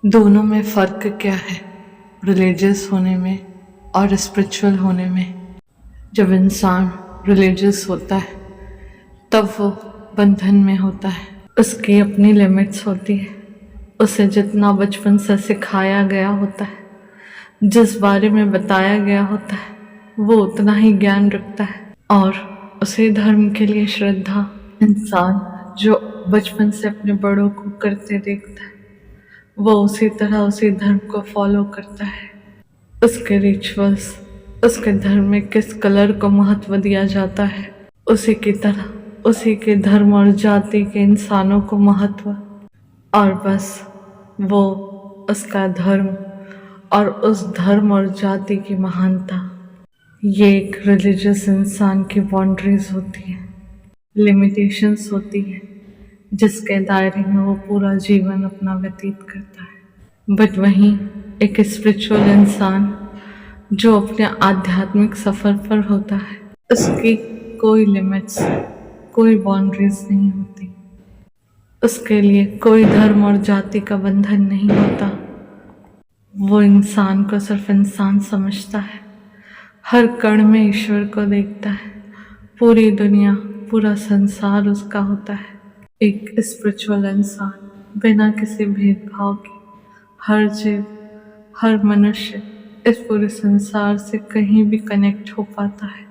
दोनों में फ़र्क क्या है, रिलीजियस होने में और स्पिरिचुअल होने में। जब इंसान रिलीजियस होता है तब वो बंधन में होता है। उसकी अपनी लिमिट्स होती है। उसे जितना बचपन से सिखाया गया होता है, जिस बारे में बताया गया होता है, वो उतना ही ज्ञान रखता है और उसे धर्म के लिए श्रद्धा। इंसान जो बचपन से अपने बड़ों को करते देखता है वो उसी तरह उसी धर्म को फॉलो करता है। उसके रिचुअल्स, उसके धर्म में किस कलर को महत्व दिया जाता है, उसी की तरह उसी के धर्म और जाति के इंसानों को महत्व। और बस वो उसका धर्म और उस धर्म और जाति की महानता, ये एक रिलीजियस इंसान की बाउंड्रीज होती है, लिमिटेशंस होती है, जिसके दायरे में वो पूरा जीवन अपना व्यतीत करता है। बट वहीं एक स्पिरिचुअल इंसान जो अपने आध्यात्मिक सफ़र पर होता है, उसकी कोई लिमिट्स, कोई बाउंड्रीज नहीं होती। उसके लिए कोई धर्म और जाति का बंधन नहीं होता। वो इंसान को सिर्फ इंसान समझता है, हर कण में ईश्वर को देखता है। पूरी दुनिया, पूरा संसार उसका होता है। एक स्पिरिचुअल इंसान बिना किसी भेदभाव के हर जीव, हर मनुष्य इस पूरे संसार से कहीं भी कनेक्ट हो पाता है।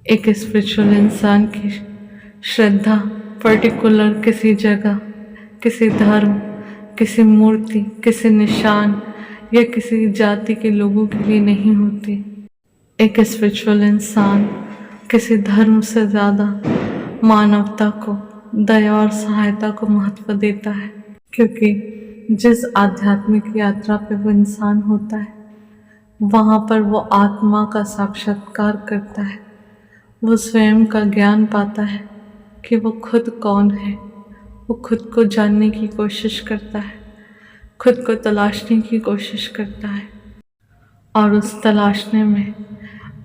एक स्पिरिचुअल इंसान की श्रद्धा पर्टिकुलर किसी जगह, किसी धर्म, किसी मूर्ति, किसी निशान या किसी जाति के लोगों के लिए नहीं होती। एक स्पिरिचुअल इंसान किसी धर्म से ज़्यादा मानवता को, दया और सहायता को महत्व देता है, क्योंकि जिस आध्यात्मिक यात्रा पे वो इंसान होता है वहाँ पर वो आत्मा का साक्षात्कार करता है। वो स्वयं का ज्ञान पाता है कि वो खुद कौन है। वो खुद को जानने की कोशिश करता है, खुद को तलाशने की कोशिश करता है और उस तलाशने में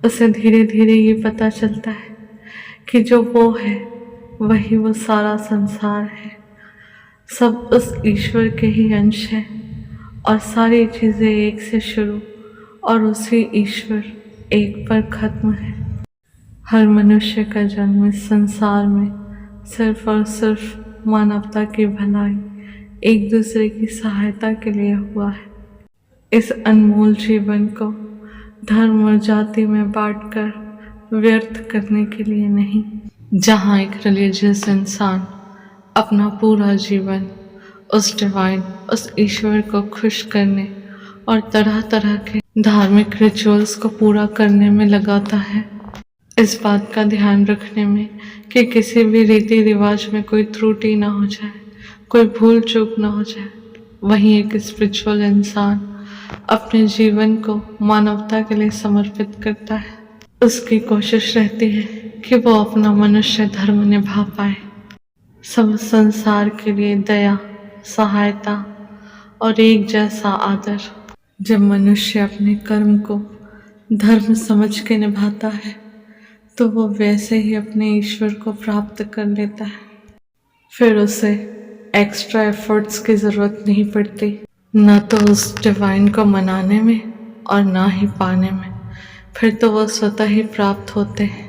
उसे धीरे धीरे ये पता चलता है कि जो वो है वही वो सारा संसार है। सब उस ईश्वर के ही अंश हैं और सारी चीज़ें एक से शुरू और उसी ईश्वर एक पर ख़त्म है। हर मनुष्य का जन्म इस संसार में सिर्फ और सिर्फ मानवता की भलाई, एक दूसरे की सहायता के लिए हुआ है। इस अनमोल जीवन को धर्म और जाति में बांटकर व्यर्थ करने के लिए नहीं। जहाँ एक रिलीजियस इंसान अपना पूरा जीवन उस डिवाइन, उस ईश्वर को खुश करने और तरह तरह के धार्मिक रिचुअल्स को पूरा करने में लगाता है, इस बात का ध्यान रखने में कि किसी भी रीति रिवाज में कोई त्रुटि ना हो जाए, कोई भूल चूक ना हो जाए। वहीं एक स्पिरिचुअल इंसान अपने जीवन को मानवता के लिए समर्पित करता है। उसकी कोशिश रहती है कि वो अपना मनुष्य धर्म निभा पाए, सब संसार के लिए दया, सहायता और एक जैसा आदर। जब मनुष्य अपने कर्म को धर्म समझ के निभाता है तो वो वैसे ही अपने ईश्वर को प्राप्त कर लेता है। फिर उसे एक्स्ट्रा एफर्ट्स की ज़रूरत नहीं पड़ती, ना तो उस डिवाइन को मनाने में और ना ही पाने में। फिर तो वो स्वतः ही प्राप्त होते हैं।